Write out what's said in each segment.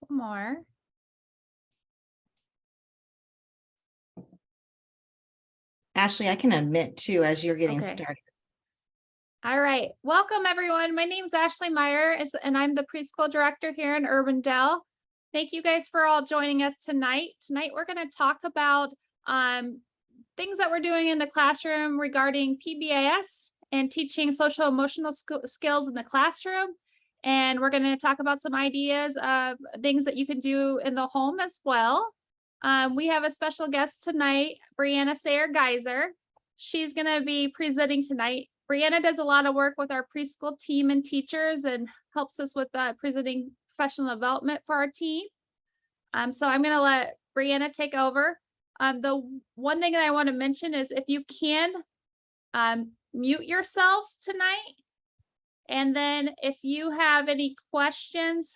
couple more. Ashley, I can admit too, as you're getting Okay. started. All right. Welcome, everyone. My name is Ashley Meyer, and I'm the preschool director here in Urbandale. Thank you guys for all joining us tonight. Tonight, we're going to talk about things that we're doing in the classroom regarding PBIS and teaching social emotional skills in the classroom. And we're going to talk about some ideas of things that you can do in the home as well. We have a special guest tonight, Brianna Sayer-Geyser. She's going to be presenting tonight. Brianna does a lot of work with our preschool team and teachers and helps us with presenting professional development for our team. So I'm going to let Brianna take over. The one thing that I want to mention is if you can mute yourselves tonight. And then if you have any questions,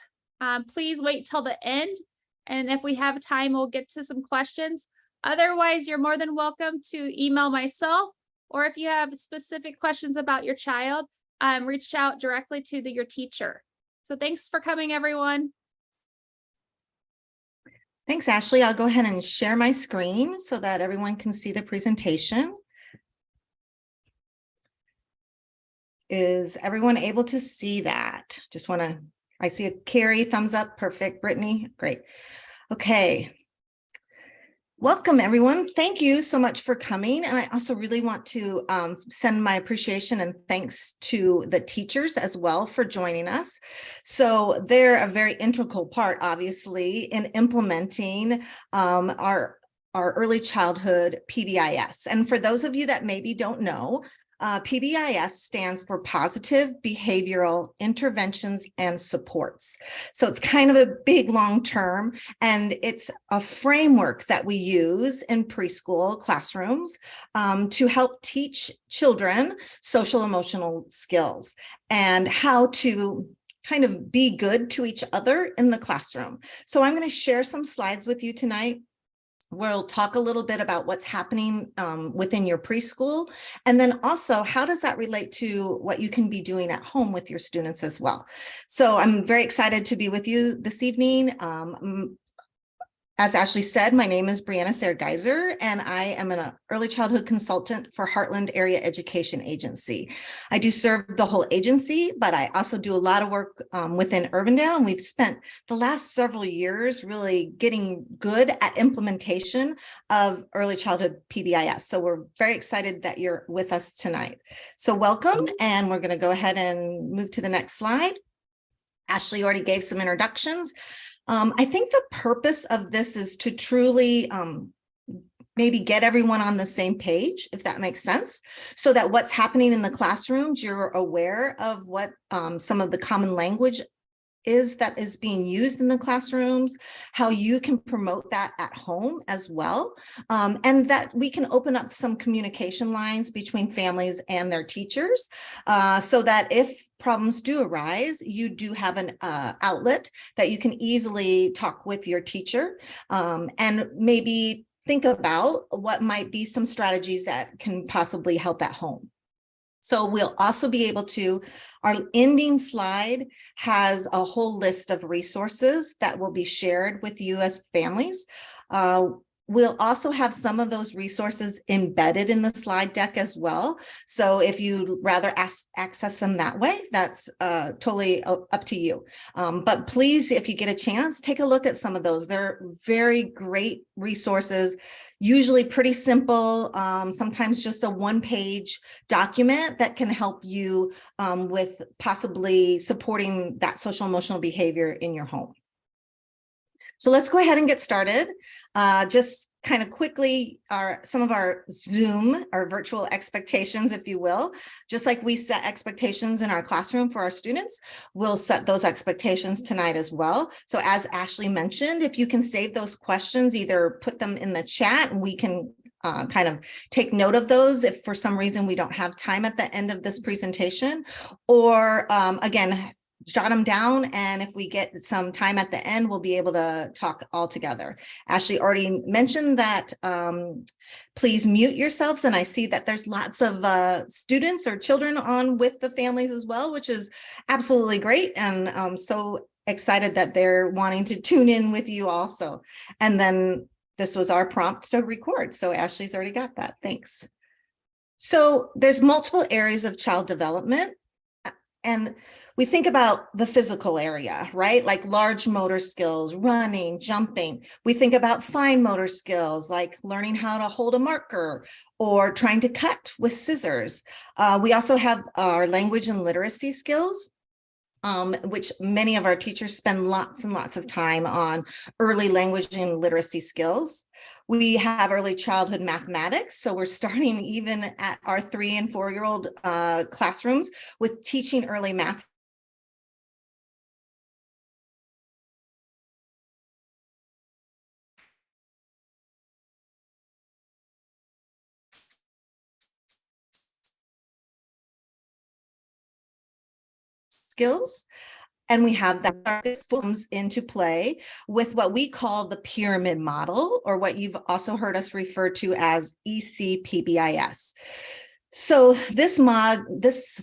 please wait till the end. And if we have time, we'll get to some questions. Otherwise, you're more than welcome to email myself, or if you have specific questions about your child, reach out directly to your teacher. So thanks for coming, everyone. Thanks, Ashley. I'll go ahead and share my screen so that everyone can see the presentation. Is everyone able to see that? I see a Carrie, thumbs up, perfect. Brittany, great. Okay. Welcome, everyone. Thank you so much for coming. And I also really want to send my appreciation and thanks to the teachers as well for joining us. So they're a very integral part, obviously, in implementing our early childhood PBIS. And for those of you that maybe don't know, PBIS stands for Positive Behavioral Interventions and Supports. So it's kind of a big long term, and it's a framework that we use in preschool classrooms to help teach children social emotional skills and how to kind of be good to each other in the classroom. So I'm going to share some slides with you tonight. We'll talk a little bit about what's happening within your preschool, and then also how does that relate to what you can be doing at home with your students as well. So I'm very excited to be with you this evening. As Ashley said, my name is Brianna Sayer-Geyser, and I am an early childhood consultant for Heartland Area Education Agency. I do serve the whole agency, but I also do a lot of work within Urbandale, and we've spent the last several years really getting good at implementation of early childhood PBIS. So we're very excited that you're with us tonight. So welcome, and we're going to go ahead and move to the next slide. Ashley already gave some introductions. I think the purpose of this is to truly maybe get everyone on the same page, if that makes sense, so that what's happening in the classrooms, you're aware of what some of the common language that is being used in the classrooms, how you can promote that at home as well, and that we can open up some communication lines between families and their teachers, so that if problems do arise, you do have an outlet that you can easily talk with your teacher and maybe think about what might be some strategies that can possibly help at home. So we'll also be able to, our ending slide has a whole list of resources that will be shared with you as families. We'll also have some of those resources embedded in the slide deck as well. So if you'd rather access them that way, that's totally up to you. But please, if you get a chance, take a look at some of those. They're very great resources, usually pretty simple, sometimes just a one-page document that can help you with possibly supporting that social emotional behavior in your home. So let's go ahead and get started. Just kind of quickly, some of our Zoom, our virtual expectations, if you will. Just like we set expectations in our classroom for our students, we'll set those expectations tonight as well. So as Ashley mentioned, if you can save those questions, either put them in the chat and we can kind of take note of those if for some reason we don't have time at the end of this presentation, or again, jot them down, and if we get some time at the end, we'll be able to talk all together. Ashley already mentioned that please mute yourselves, and I see that there's lots of students or children on with the families as well, which is absolutely great and so excited that they're wanting to tune in with you also. And then this was our prompt to record. So Ashley's already got that. Thanks. So there's multiple areas of child development. And we think about the physical area, right? Like large motor skills, running, jumping. We think about fine motor skills, like learning how to hold a marker or trying to cut with scissors. We also have our language and literacy skills, which many of our teachers spend lots and lots of time on early language and literacy skills. We have early childhood mathematics. So we're starting even at our 3- and 4-year-old classrooms with teaching early math. Skills. And we have that comes into play with what we call the pyramid model, or what you've also heard us refer to as EC-PBIS. So this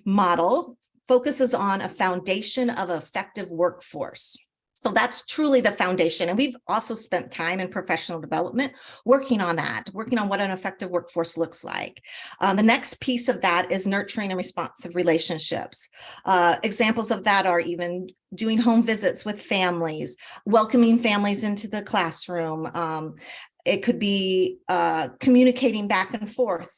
model focuses on a foundation of effective workforce. So that's truly the foundation. And we've also spent time in professional development working on that, working on what an effective workforce looks like. The next piece of that is nurturing and responsive relationships. Examples of that are even doing home visits with families, welcoming families into the classroom. It could be communicating back and forth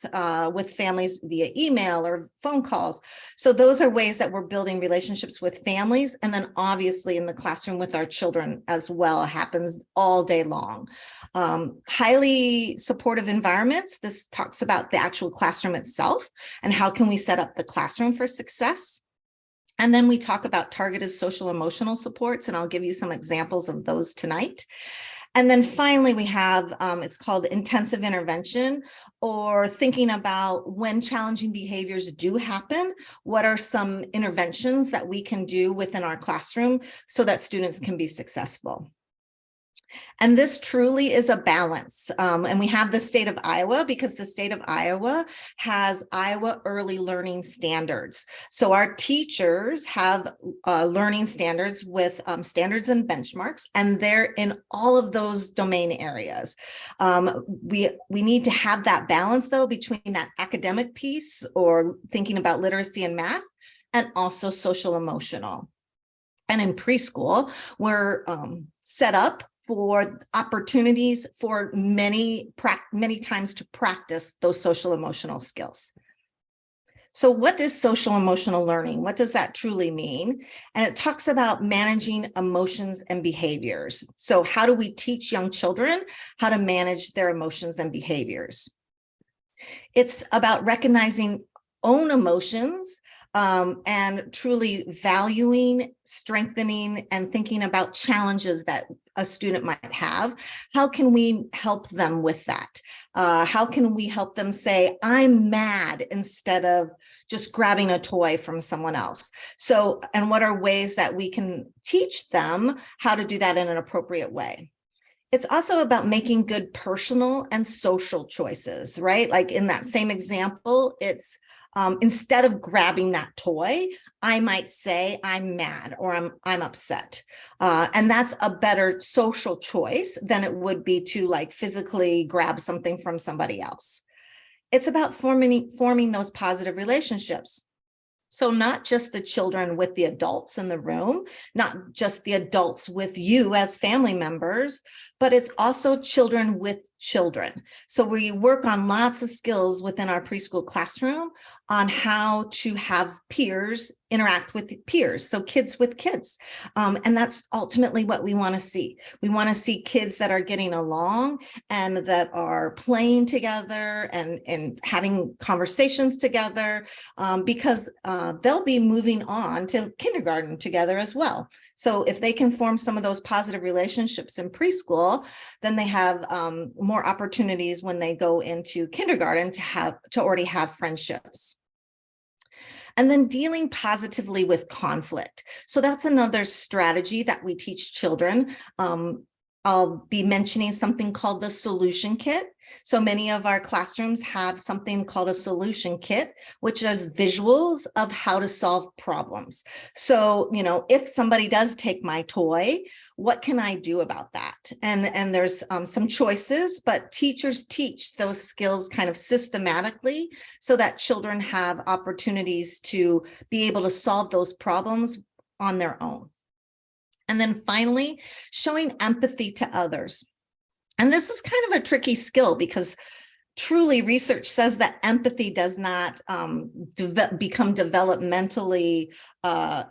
with families via email or phone calls. So those are ways that we're building relationships with families. And then obviously in the classroom with our children as well, happens all day long. Highly supportive environments. This talks about the actual classroom itself and how can we set up the classroom for success. And then we talk about targeted social emotional supports, and I'll give you some examples of those tonight. And then finally, we have, it's called intensive intervention, or thinking about when challenging behaviors do happen, what are some interventions that we can do within our classroom so that students can be successful. And this truly is a balance. And we have the state of Iowa because the state of Iowa has Iowa Early Learning Standards. So our teachers have learning standards with standards and benchmarks, and they're in all of those domain areas. We need to have that balance, though, between that academic piece or thinking about literacy and math, and also social emotional. And in preschool, we're set up for opportunities for many times to practice those social emotional skills. So what is social emotional learning? What does that truly mean? And it talks about managing emotions and behaviors. So how do we teach young children how to manage their emotions and behaviors? It's about recognizing own emotions, and truly valuing, strengthening, and thinking about challenges that a student might have. How can we help them with that? How can we help them say, I'm mad, instead of just grabbing a toy from someone else? So, and what are ways that we can teach them how to do that in an appropriate way? It's also about making good personal and social choices, right? Like in that same example, it's instead of grabbing that toy, I might say I'm mad or I'm upset. And that's a better social choice than it would be to like physically grab something from somebody else. It's about forming those positive relationships. So not just the children with the adults in the room, not just the adults with you as family members, but it's also children with children. So we work on lots of skills within our preschool classroom on how to have peers interact with peers, so kids with kids. And that's ultimately what we want to see. We want to see kids that are getting along and that are playing together and having conversations together, because they'll be moving on to kindergarten together as well. So if they can form some of those positive relationships in preschool, then they have more opportunities when they go into kindergarten to already have friendships. And then dealing positively with conflict. So that's another strategy that we teach children. I'll be mentioning something called the solution kit. So many of our classrooms have something called a solution kit, which is visuals of how to solve problems. So, if somebody does take my toy, what can I do about that? And there's some choices, but teachers teach those skills kind of systematically so that children have opportunities to be able to solve those problems on their own. And then finally, showing empathy to others. And this is kind of a tricky skill because truly research says that empathy does not become developmentally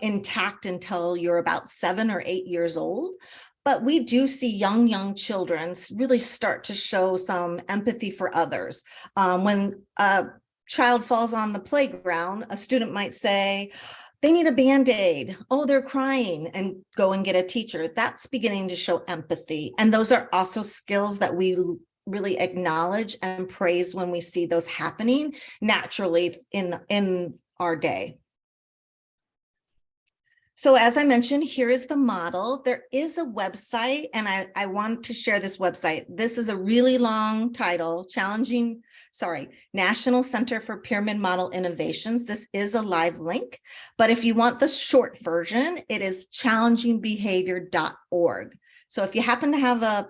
intact until you're about 7 or 8 years old. But we do see young children really start to show some empathy for others. When a child falls on the playground, a student might say, they need a Band-Aid. Oh, they're crying, and go and get a teacher. That's beginning to show empathy. And those are also skills that we really acknowledge and praise when we see those happening naturally in our day. So as I mentioned, here is the model. There is a website, and I want to share this website. This is a really long title, National Center for Pyramid Model Innovations. This is a live link, but if you want the short version, it is challengingbehavior.org. So if you happen to have a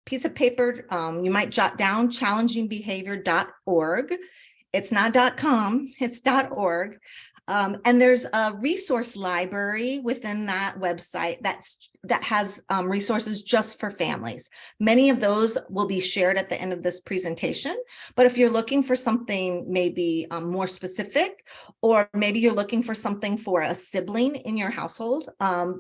piece of paper, you might jot down challengingbehavior.org. It's not .com, it's .org. And there's a resource library within that website that has resources just for families. Many of those will be shared at the end of this presentation. But if you're looking for something maybe more specific, or maybe you're looking for something for a sibling in your household,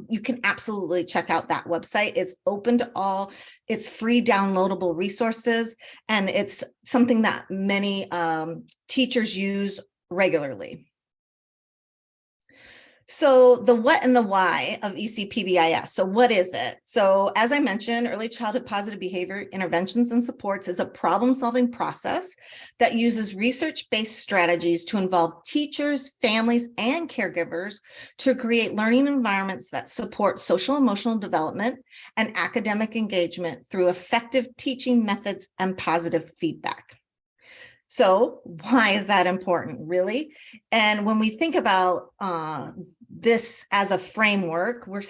you can absolutely check out that website. It's open to all. It's free downloadable resources, and it's something that many teachers use regularly. So the what and the why of ECPBIS. So what is it? So as I mentioned, early childhood positive behavior interventions and supports is a problem-solving process that uses research-based strategies to involve teachers, families, and caregivers to create learning environments that support social emotional development and academic engagement through effective teaching methods and positive feedback. So why is that important, really? And when we think about this as a framework, we're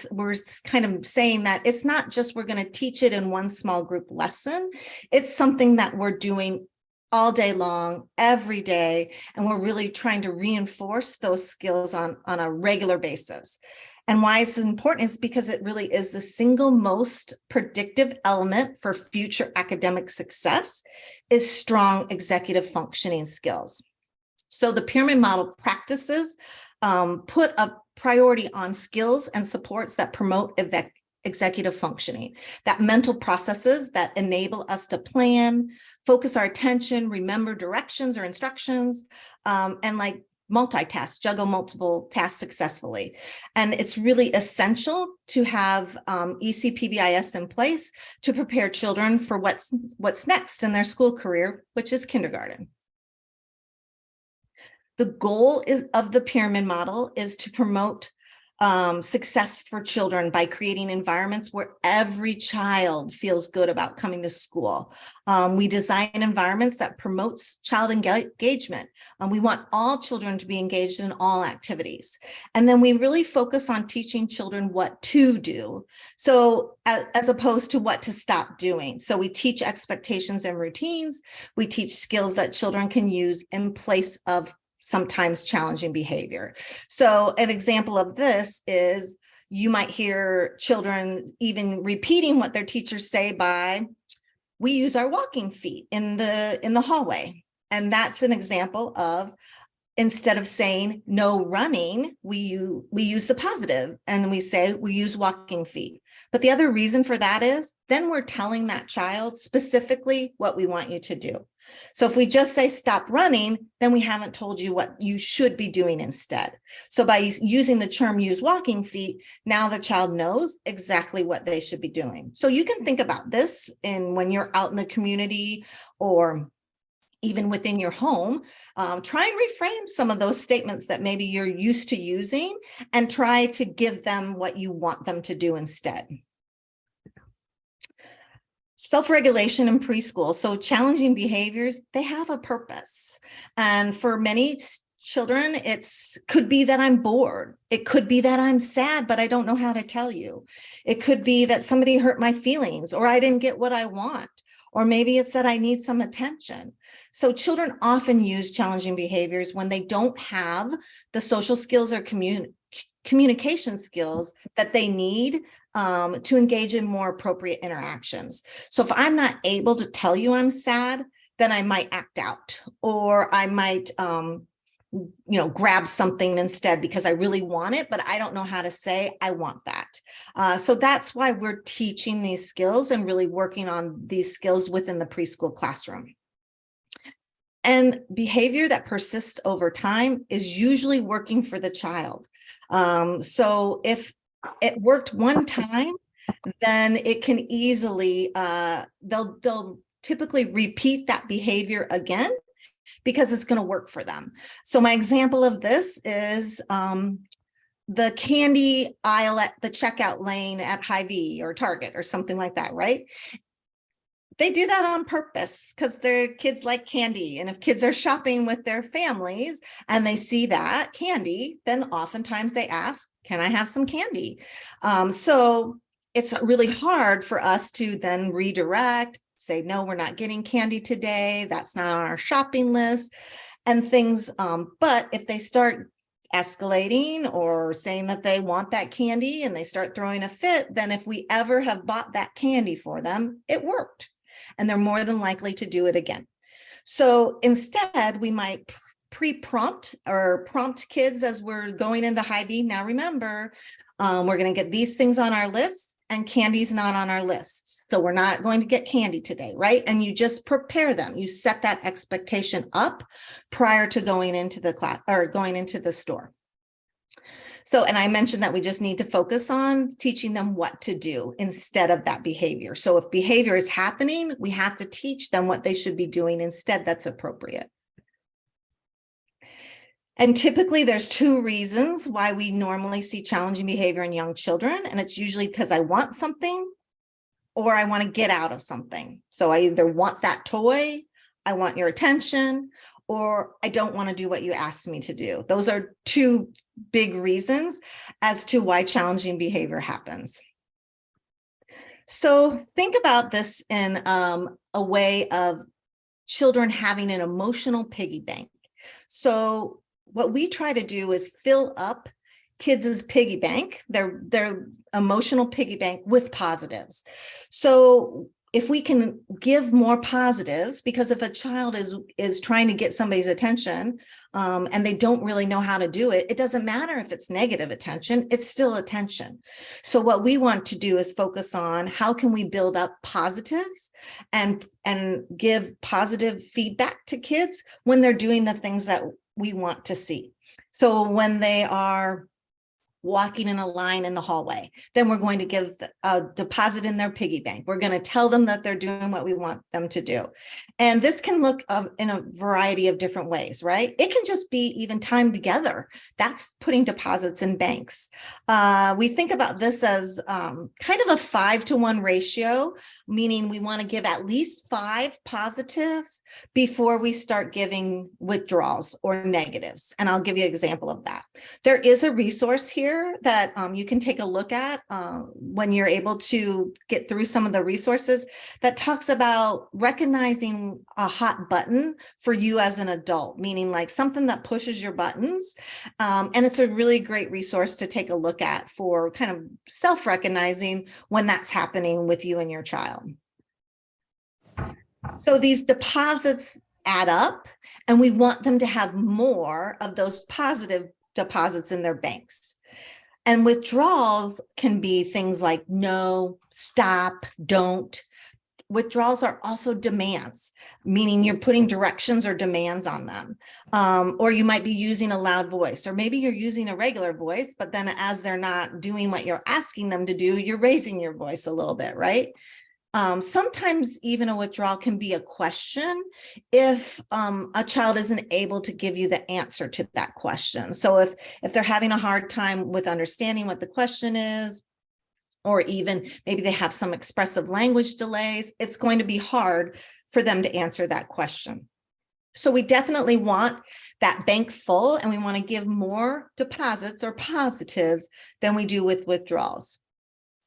kind of saying that it's not just we're going to teach it in one small group lesson. It's something that we're doing all day long, every day, and we're really trying to reinforce those skills on a regular basis. And why it's important is because it really is the single most predictive element for future academic success is strong executive functioning skills. So the pyramid model practices put a priority on skills and supports that promote executive functioning, that mental processes that enable us to plan, focus our attention, remember directions or instructions, and like multitask, juggle multiple tasks successfully. And it's really essential to have ECPBIS in place to prepare children for what's next in their school career, which is kindergarten. The goal of the pyramid model is to promote success for children by creating environments where every child feels good about coming to school. We design environments that promotes child engagement. We want all children to be engaged in all activities. And then we really focus on teaching children what to do, so as opposed to what to stop doing. So we teach expectations and routines. We teach skills that children can use in place of sometimes challenging behavior. So an example of this is you might hear children even repeating what their teachers say by, we use our walking feet in the hallway. And that's an example of, instead of saying no running, we use the positive and we say we use walking feet. But the other reason for that is then we're telling that child specifically what we want you to do. So if we just say stop running, then we haven't told you what you should be doing instead. So by using the term use walking feet, now the child knows exactly what they should be doing. So you can think about this when you're out in the community or even within your home. Try and reframe some of those statements that maybe you're used to using and try to give them what you want them to do instead. Self-regulation in preschool. So challenging behaviors, they have a purpose. And for many children, could be that I'm bored. It could be that I'm sad, but I don't know how to tell you. It could be that somebody hurt my feelings, or I didn't get what I want. Or maybe it's that I need some attention. So children often use challenging behaviors when they don't have the social skills or communication skills that they need to engage in more appropriate interactions. So if I'm not able to tell you I'm sad, then I might act out, or I might grab something instead because I really want it, but I don't know how to say I want that. So that's why we're teaching these skills and really working on these skills within the preschool classroom. And behavior that persists over time is usually working for the child. So if it worked one time, then it can easily, they'll typically repeat that behavior again because it's going to work for them. So my example of this is the candy aisle at the checkout lane at Hy-Vee or Target or something like that, right? They do that on purpose because their kids like candy. And if kids are shopping with their families and they see that candy, then oftentimes they ask, can I have some candy? So it's really hard for us to then redirect, say, no, we're not getting candy today. That's not on our shopping list and things. But if they start escalating or saying that they want that candy and they start throwing a fit, then if we ever have bought that candy for them, it worked. And they're more than likely to do it again. So instead, we might pre-prompt or prompt kids as we're going into Hy-Vee. Now, remember, we're going to get these things on our list and candy's not on our list. So we're not going to get candy today, right? And you just prepare them. You set that expectation up prior to going into the class or going into the store. So, and I mentioned that we just need to focus on teaching them what to do instead of that behavior. So if behavior is happening, we have to teach them what they should be doing instead that's appropriate. And typically there's two reasons why we normally see challenging behavior in young children. And it's usually because I want something or I want to get out of something. So I either want that toy, I want your attention, or I don't want to do what you asked me to do. Those are two big reasons as to why challenging behavior happens. So think about this in a way of children having an emotional piggy bank. So what we try to do is fill up kids' piggy bank, their emotional piggy bank with positives. So if we can give more positives, because if a child is trying to get somebody's attention and they don't really know how to do it, it doesn't matter if it's negative attention, it's still attention. So what we want to do is focus on how can we build up positives and give positive feedback to kids when they're doing the things that we want to see. So when they are walking in a line in the hallway, then we're going to give a deposit in their piggy bank. We're going to tell them that they're doing what we want them to do. And this can look in a variety of different ways, right? It can just be even time together. That's putting deposits in banks. We think about this as kind of a 5-to-1 ratio, meaning we want to give at least 5 positives before we start giving withdrawals or negatives. And I'll give you an example of that. There is a resource here that you can take a look at when you're able to get through some of the resources that talks about recognizing a hot button for you as an adult, meaning like something that pushes your buttons. And it's a really great resource to take a look at for kind of self-recognizing when that's happening with you and your child. So these deposits add up, and we want them to have more of those positive deposits in their banks. And withdrawals can be things like no, stop, don't. Withdrawals are also demands, meaning you're putting directions or demands on them. Or you might be using a loud voice, or maybe you're using a regular voice, but then as they're not doing what you're asking them to do, you're raising your voice a little bit, right? Sometimes even a withdrawal can be a question if a child isn't able to give you the answer to that question. So if they're having a hard time with understanding what the question is, or even maybe they have some expressive language delays, it's going to be hard for them to answer that question. So we definitely want that bank full, and we want to give more deposits or positives than we do with withdrawals.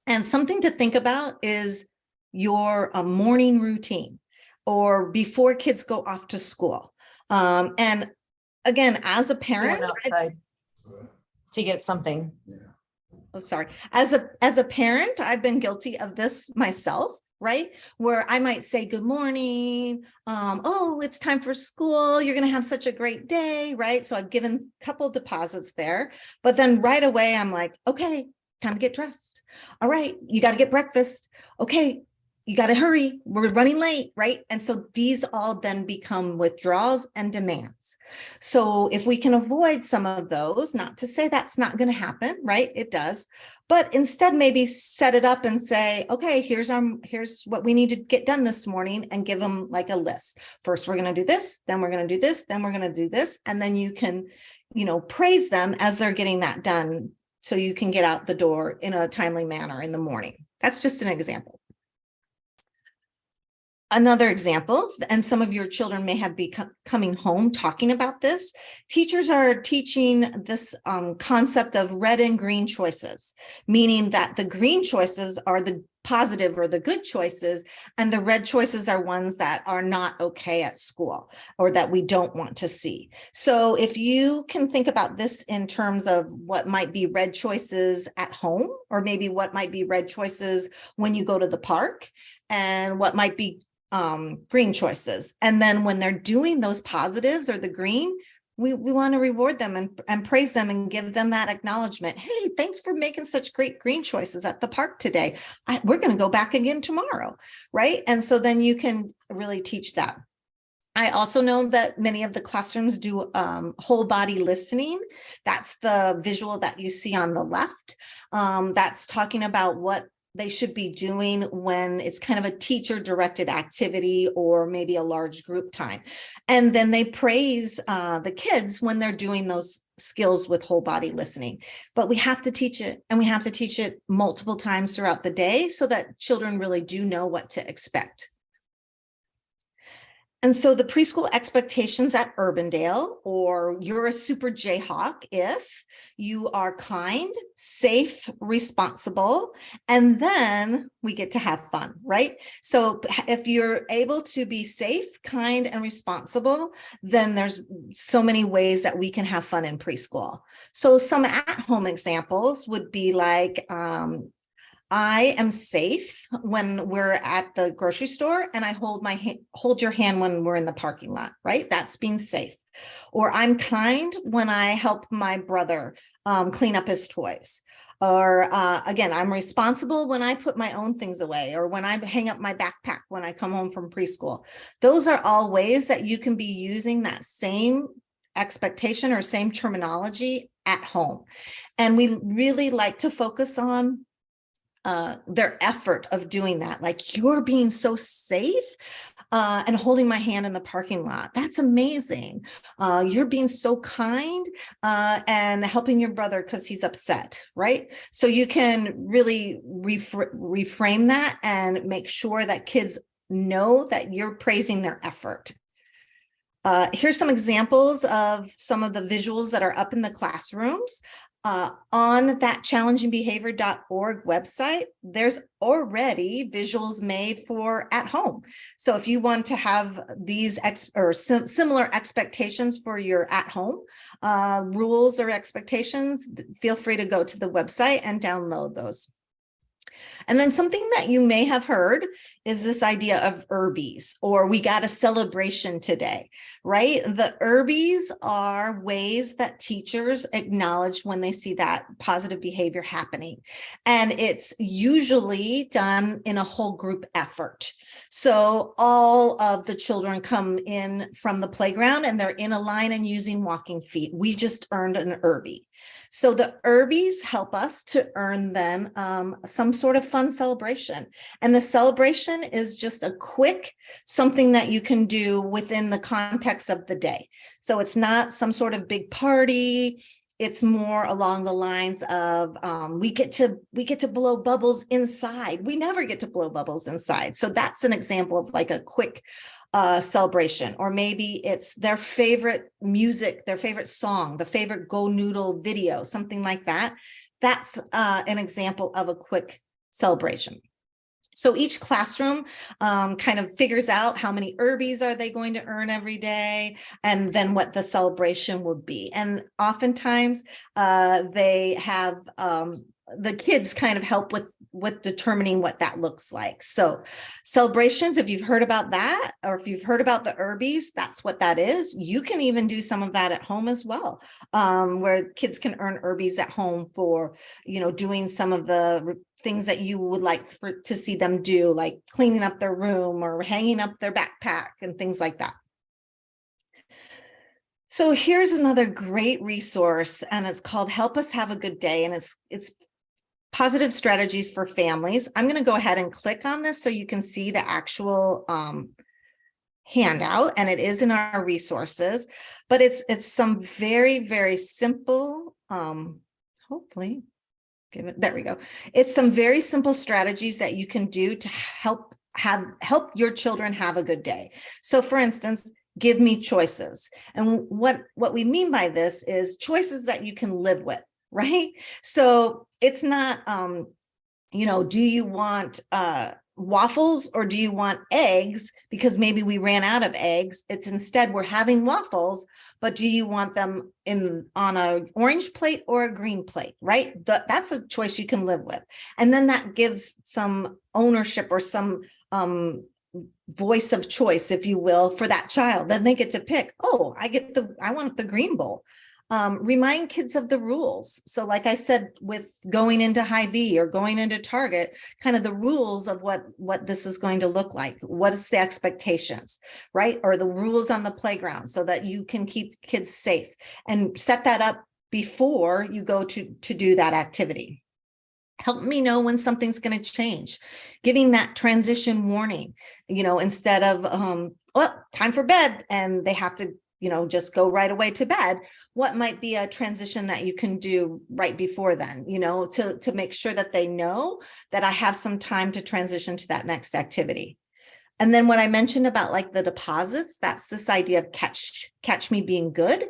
And something to think about is your morning routine or before kids go off to school. And again, as a parent, outside to get something. As a parent, I've been guilty of this myself, right? Where I might say, good morning. Oh, it's time for school. You're going to have such a great day, right? So I've given a couple deposits there, but then right away I'm like, okay, time to get dressed. All right, you got to get breakfast. Okay, you got to hurry. We're running late, right? And so these all then become withdrawals and demands. So if we can avoid some of those, not to say that's not going to happen, right? It does, but instead maybe set it up and say, okay, here's what we need to get done this morning, and give them like a list. First, we're going to do this, then we're going to do this, then we're going to do this. And then you can, praise them as they're getting that done, so you can get out the door in a timely manner in the morning. That's just an example. Another example, and some of your children may have been coming home talking about this. Teachers are teaching this concept of red and green choices, meaning that the green choices are the positive or the good choices, and the red choices are ones that are not okay at school or that we don't want to see. So if you can think about this in terms of what might be red choices at home, or maybe what might be red choices when you go to the park, and what might be green choices. And then when they're doing those positives or the green, we want to reward them and praise them and give them that acknowledgement. Hey, thanks for making such great green choices at the park today. We're going to go back again tomorrow, right? And so then you can really teach that. I also know that many of the classrooms do whole body listening. That's the visual that you see on the left. That's talking about what they should be doing when it's kind of a teacher directed activity or maybe a large group time. And then they praise the kids when they're doing those skills with whole body listening. But we have to teach it, and we have to teach it multiple times throughout the day so that children really do know what to expect. And so the preschool expectations at Urbandale, or you're a super Jayhawk if you are kind, safe, responsible, and then we get to have fun, right? So if you're able to be safe, kind, and responsible, then there's so many ways that we can have fun in preschool. So some at-home examples would be like, I am safe when we're at the grocery store, and I hold your hand when we're in the parking lot, right? That's being safe. Or I'm kind when I help my brother clean up his toys. Or again, I'm responsible when I put my own things away, or when I hang up my backpack when I come home from preschool. Those are all ways that you can be using that same expectation or same terminology at home. And we really like to focus on their effort of doing that. Like, you're being so safe and holding my hand in the parking lot. That's amazing. You're being so kind and helping your brother because he's upset, right? So you can really reframe that and make sure that kids know that you're praising their effort. Here's some examples of some of the visuals that are up in the classrooms. On that challengingbehavior.org website, there's already visuals made for at home. So if you want to have these similar expectations for your at home rules or expectations, feel free to go to the website and download those. And then something that you may have heard is this idea of Urbies, or we got a celebration today, right? The Urbies are ways that teachers acknowledge when they see that positive behavior happening. And it's usually done in a whole group effort. So all of the children come in from the playground and they're in a line and using walking feet. We just earned an Urbie. So the Urbies help us to earn then some sort of fun celebration. And the celebration is just a quick something that you can do within the context of the day. So it's not some sort of big party. it's more along the lines of we get to blow bubbles inside. We never get to blow bubbles inside. So that's an example of like a quick celebration. Or maybe it's their favorite music, their favorite song, the favorite Go Noodle video, something like that. That's an example of a quick celebration. So each classroom kind of figures out how many Urbies are they going to earn every day, and then what the celebration would be. And oftentimes they have the kids kind of help with determining what that looks like. So celebrations, if you've heard about that, or if you've heard about the Urbies, that's what that is. You can even do some of that at home as well, where kids can earn Urbies at home for, doing some of the things that you would like to see them do, like cleaning up their room or hanging up their backpack and things like that. So here's another great resource, and it's called Help Us Have a Good Day, and it's positive strategies for families. I'm going to go ahead and click on this so you can see the actual handout, and it is in our resources, but it's some very, very simple, hopefully, there we go. It's some very simple strategies that you can do to help your children have a good day. So for instance, give me choices. And what we mean by this is choices that you can live with, right? So it's not, do you want waffles or do you want eggs? Because maybe we ran out of eggs. It's instead we're having waffles, but do you want them on an orange plate or a green plate, right? That's a choice you can live with. And then that gives some ownership or some voice of choice, if you will, for that child. Then they get to pick, oh, I want the green bowl. Remind kids of the rules. So like I said, with going into Hy-Vee or going into Target, kind of the rules of what this is going to look like. What is the expectations, right? Or the rules on the playground so that you can keep kids safe, and set that up before you go to do that activity. Help me know when something's going to change. Giving that transition warning, instead of, time for bed, and they have to just go right away to bed. What might be a transition that you can do right before then, to make sure that they know that I have some time to transition to that next activity. And then what I mentioned about like the deposits, that's this idea of catch me being good.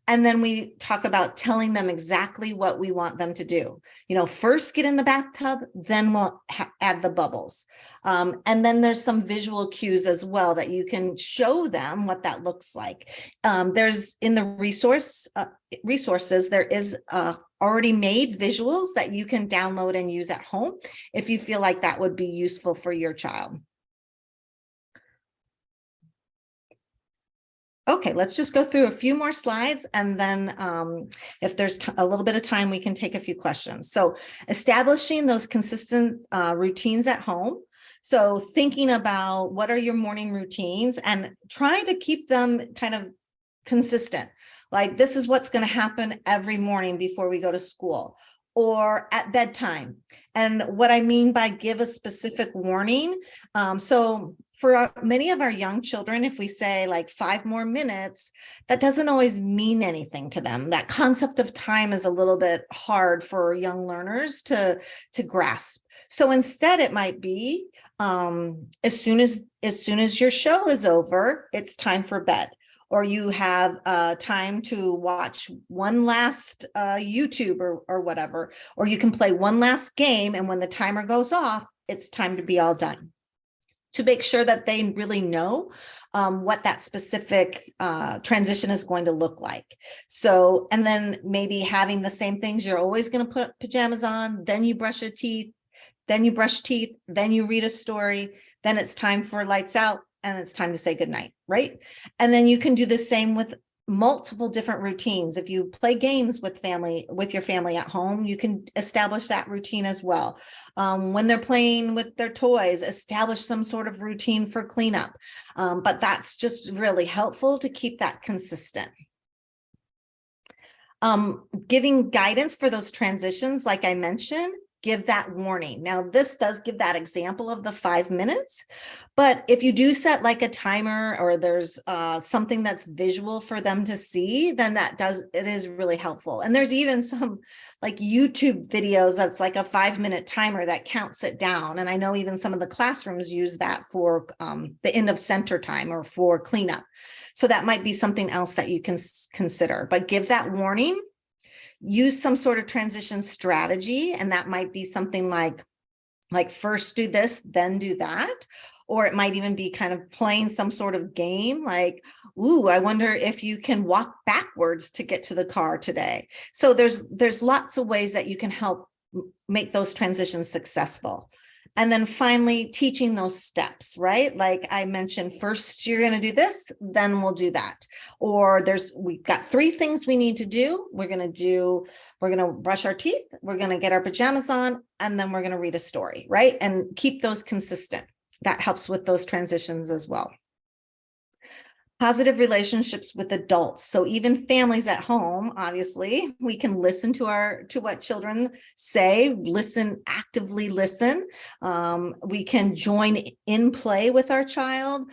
And then we talk about telling them exactly what we want them to do. First get in the bathtub, then we'll add the bubbles. And then there's some visual cues as well that you can show them what that looks like. There's in the resources, there is already made visuals that you can download and use at home if you feel like that would be useful for your child. Okay, let's just go through a few more slides, and then if there's a little bit of time, we can take a few questions. So establishing those consistent routines at home. So thinking about what are your morning routines and trying to keep them kind of consistent. Like this is what's going to happen every morning before we go to school or at bedtime. And what I mean by give a specific warning. So for many of our young children, if we say like 5 more minutes, that doesn't always mean anything to them. That concept of time is a little bit hard for young learners to grasp. So instead it might be as soon as your show is over, it's time for bed. Or you have time to watch one last YouTube or whatever, or you can play one last game, and when the timer goes off, it's time to be all done. To make sure that they really know what that specific transition is going to look like. So, and then maybe having the same things, you're always going to put pajamas on, then you brush your teeth, then you brush teeth, then you read a story, then it's time for lights out, and it's time to say goodnight, right? And then you can do the same with multiple different routines. If you play games with your family at home, you can establish that routine as well. When they're playing with their toys, establish some sort of routine for cleanup. But that's just really helpful to keep that consistent. Giving guidance for those transitions, like I mentioned, give that warning. Now, this does give that example of the 5 minutes, but if you do set like a timer or there's something that's visual for them to see, then it is really helpful. And there's even some like YouTube videos that's like a 5-minute timer that counts it down. And I know even some of the classrooms use that for the end of center time or for cleanup. So that might be something else that you can consider, but give that warning. Use some sort of transition strategy, and that might be something like first do this, then do that. Or it might even be kind of playing some sort of game like, ooh, I wonder if you can walk backwards to get to the car today. So there's lots of ways that you can help make those transitions successful. And then finally, teaching those steps, right? Like I mentioned, first you're going to do this, then we'll do that. Or we've got 3 things we need to do. We're going to brush our teeth, we're going to get our pajamas on, and then we're going to read a story, right? And keep those consistent. That helps with those transitions as well. Positive relationships with adults. So even families at home, obviously, we can listen to what children say, actively listen. We can join in play with our child.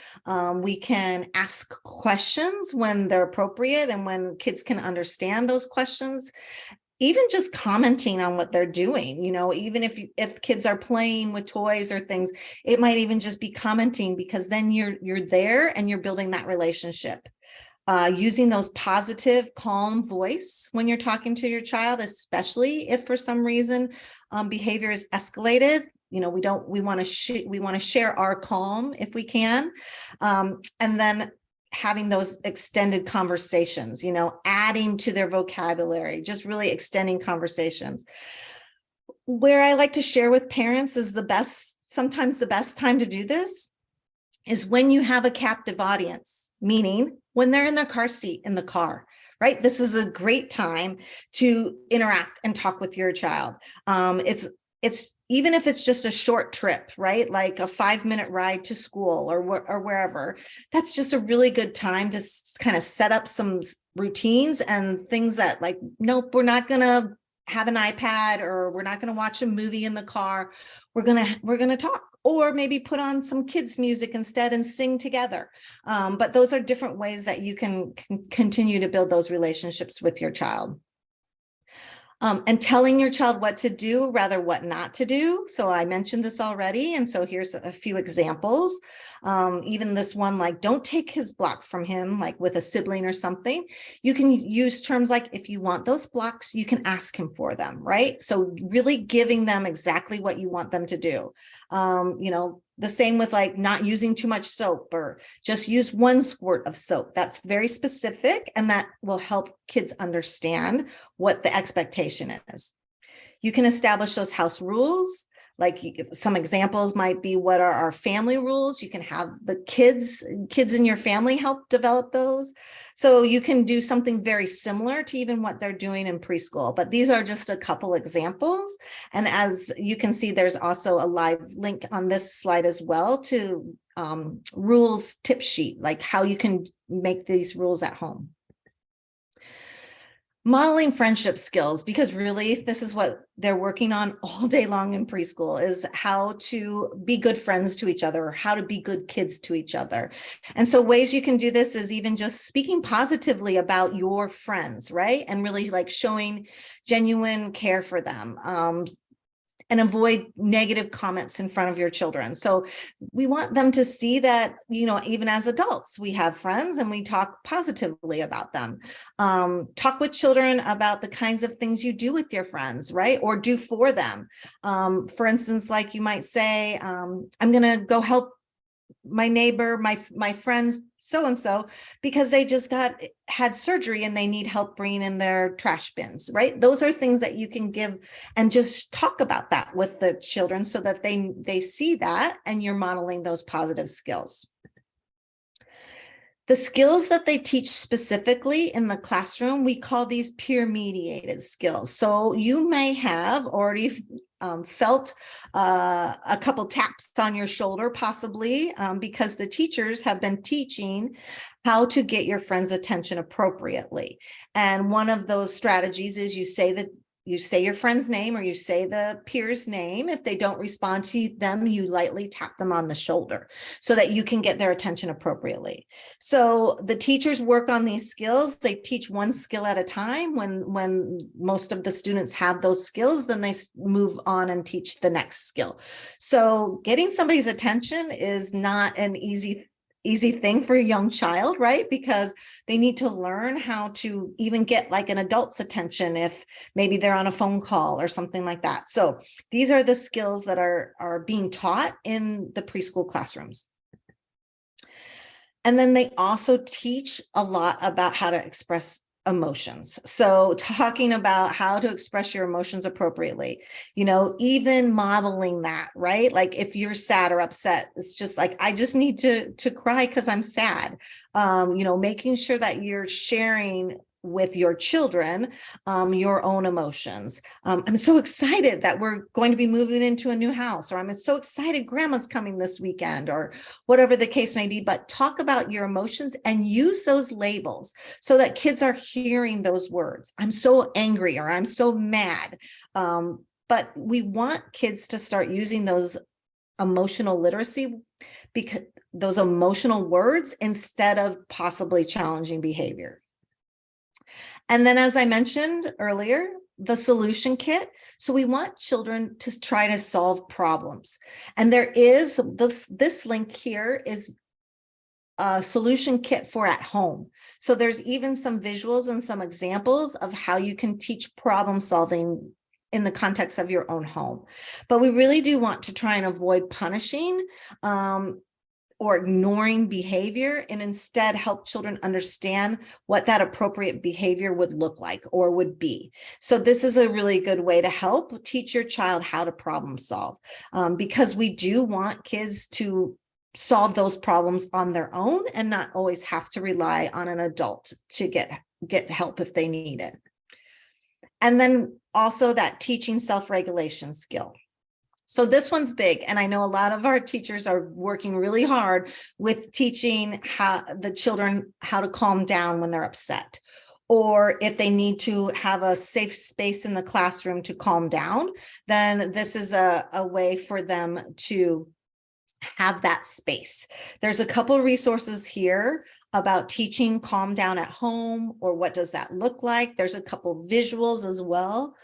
We can ask questions when they're appropriate and when kids can understand those questions. Even just commenting on what they're doing, even if kids are playing with toys or things, it might even just be commenting, because then you're there and you're building that relationship. Using those positive, calm voice when you're talking to your child, especially if for some reason behavior is escalated. We want to share our calm if we can, and then having those extended conversations, adding to their vocabulary, just really extending conversations. Where I like to share with parents is sometimes the best time to do this is when you have a captive audience, meaning when they're in their car seat in the car, right? This is a great time to interact and talk with your child. It's even if it's just a short trip, right? Like a 5-minute ride to school or wherever, that's just a really good time to kind of set up some routines and things that like, nope, we're not going to have an iPad, or we're not going to watch a movie in the car. We're going to talk, or maybe put on some kids' music instead and sing together. But those are different ways that you can continue to build those relationships with your child. And telling your child what to do, rather what not to do. So I mentioned this already. And so here's a few examples. Even this one, like, don't take his blocks from him, like with a sibling or something. You can use terms like, if you want those blocks, you can ask him for them, right? So really giving them exactly what you want them to do. The same with like not using too much soap, or just use 1 squirt of soap. That's very specific, and that will help kids understand what the expectation is. You can establish those house rules. Like some examples might be, what are our family rules? You can have the kids in your family help develop those. So you can do something very similar to even what they're doing in preschool, but these are just a couple examples. And as you can see, there's also a live link on this slide as well to rules tip sheet, like how you can make these rules at home. Modeling friendship skills, because really this is what they're working on all day long in preschool, is how to be good friends to each other, how to be good kids to each other. And so ways you can do this is even just speaking positively about your friends, right? And really like showing genuine care for them. And avoid negative comments in front of your children. So we want them to see that, even as adults, we have friends and we talk positively about them. Talk with children about the kinds of things you do with your friends, right? Or do for them. For instance, like you might say, I'm going to go help my neighbor, my friends, so-and-so, because they just had surgery and they need help bringing in their trash bins, right? Those are things that you can give and just talk about that with the children so that they see that, and you're modeling those positive skills. The skills that they teach specifically in the classroom, we call these peer-mediated skills. So you may have already felt a couple taps on your shoulder, possibly because the teachers have been teaching how to get your friend's attention appropriately. And one of those strategies is you say that you say your friend's name or you say the peer's name. If they don't respond to them, you lightly tap them on the shoulder so that you can get their attention appropriately. So the teachers work on these skills. They teach one skill at a time. When most of the students have those skills, then they move on and teach the next skill. So getting somebody's attention is not an easy thing for a young child, right? Because they need to learn how to even get like an adult's attention if maybe they're on a phone call or something like that. So these are the skills that are being taught in the preschool classrooms. And then they also teach a lot about how to express emotions. So talking about how to express your emotions appropriately, even modeling that, right? Like if you're sad or upset, it's just like, I just need to cry because I'm sad. Making sure that you're sharing with your children, your own emotions. I'm so excited that we're going to be moving into a new house, or I'm so excited grandma's coming this weekend, or whatever the case may be, but talk about your emotions and use those labels so that kids are hearing those words. I'm so angry, or I'm so mad. But we want kids to start using those emotional literacy, because those emotional words, instead of possibly challenging behavior. And then, as I mentioned earlier, the solution kit. So we want children to try to solve problems. And there is this link here is a solution kit for at home. So there's even some visuals and some examples of how you can teach problem solving in the context of your own home. But we really do want to try and avoid punishing or ignoring behavior, and instead help children understand what that appropriate behavior would look like or would be. So this is a really good way to help teach your child how to problem solve, because we do want kids to solve those problems on their own and not always have to rely on an adult to get help if they need it. And then also that teaching self-regulation skill. So this one's big, and I know a lot of our teachers are working really hard with teaching the children how to calm down when they're upset, or if they need to have a safe space in the classroom to calm down, then this is a way for them to have that space. There's a couple resources here about teaching calm down at home, or what does that look like. There's a couple visuals as well.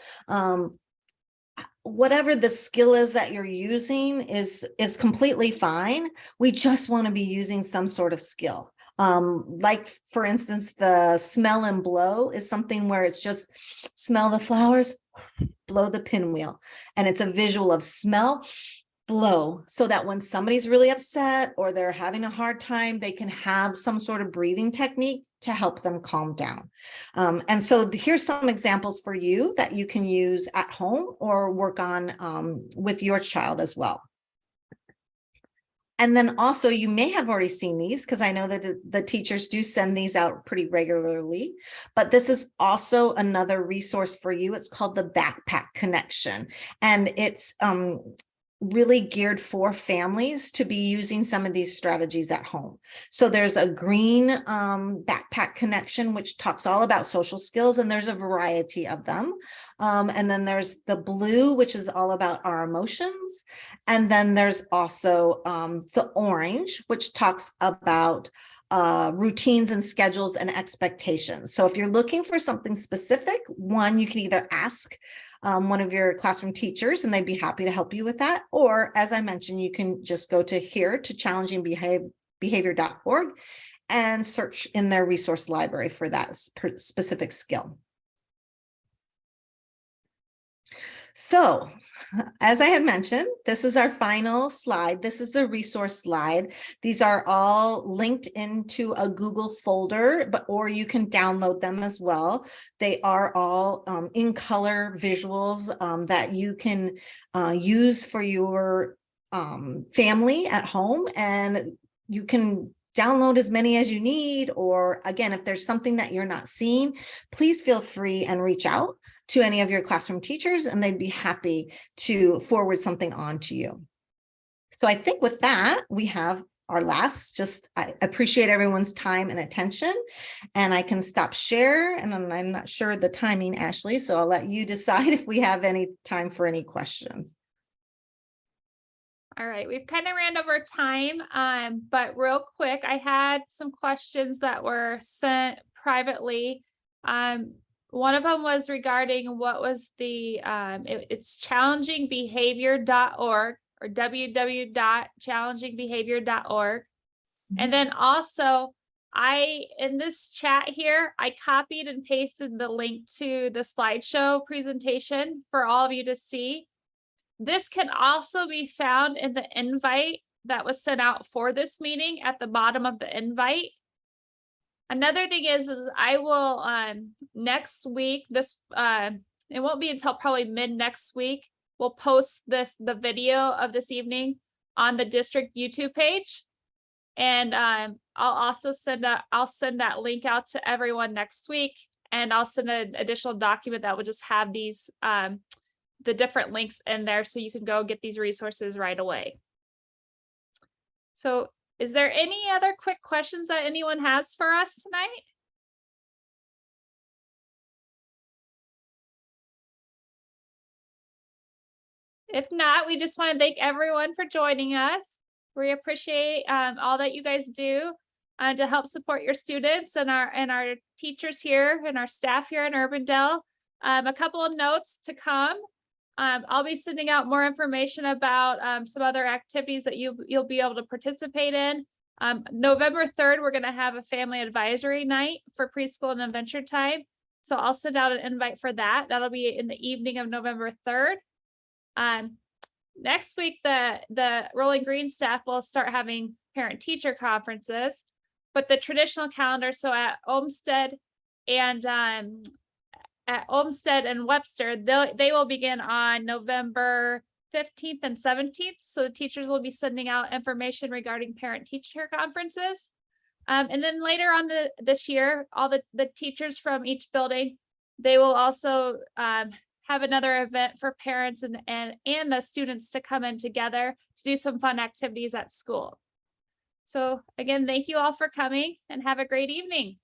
Whatever the skill is that you're using is completely fine. We just want to be using some sort of skill. Like for instance, the smell and blow is something where it's just smell the flowers, blow the pinwheel. And it's a visual of smell, blow, so that when somebody's really upset or they're having a hard time, they can have some sort of breathing technique to help them calm down. And so here's some examples for you that you can use at home or work on with your child as well. And then also, you may have already seen these, because I know that the teachers do send these out pretty regularly, but this is also another resource for you. It's called the Backpack Connection, and it's really geared for families to be using some of these strategies at home. So there's a green backpack connection, which talks all about social skills, and there's a variety of them. And then there's the blue, which is all about our emotions. And then there's also the orange, which talks about routines and schedules and expectations. So if you're looking for something specific, one, you can either ask one of your classroom teachers and they'd be happy to help you with that. Or as I mentioned, you can just go to challengingbehavior.org and search in their resource library for that specific skill. So, as I had mentioned, this is our final slide. This is the resource slide. These are all linked into a Google folder, or you can download them as well. They are all in color visuals that you can use for your family at home, and you can download as many as you need. Or again, if there's something that you're not seeing, please feel free and reach out to any of your classroom teachers, and they'd be happy to forward something on to you. So I think with that, we have our last. I appreciate everyone's time and attention, and I can stop share, and I'm not sure the timing, Ashley, so I'll let you decide if we have any time for any questions. All right, we've kind of ran over time, but real quick, I had some questions that were sent privately. One of them was regarding what was the, it's challengingbehavior.org or www.challengingbehavior.org. And then also, in this chat here, I copied and pasted the link to the slideshow presentation for all of you to see. This can also be found in the invite that was sent out for this meeting at the bottom of the invite. Another thing is I will next week, it won't be until probably mid next week, we'll post the video of this evening on the district YouTube page. And I'll also send that link out to everyone next week, and I'll send an additional document that will just have these the different links in there, so you can go get these resources right away. So is there any other quick questions that anyone has for us tonight? If not, we just want to thank everyone for joining us. We appreciate all that you guys do to help support your students and our teachers here and our staff here in Urbandale. A couple of notes to come. I'll be sending out more information about some other activities that you'll be able to participate in. November 3rd, we're going to have a family advisory night for preschool and adventure time. So I'll send out an invite for that. That'll be in the evening of November 3rd. Next week, the Rolling Green staff will start having parent-teacher conferences, but the traditional calendar, so at Olmsted and Webster, they will begin on November 15th and 17th. So the teachers will be sending out information regarding parent-teacher conferences. And then later on this year, all the teachers from each building, they will also have another event for parents and the students to come in together to do some fun activities at school. So again, thank you all for coming, and have a great evening.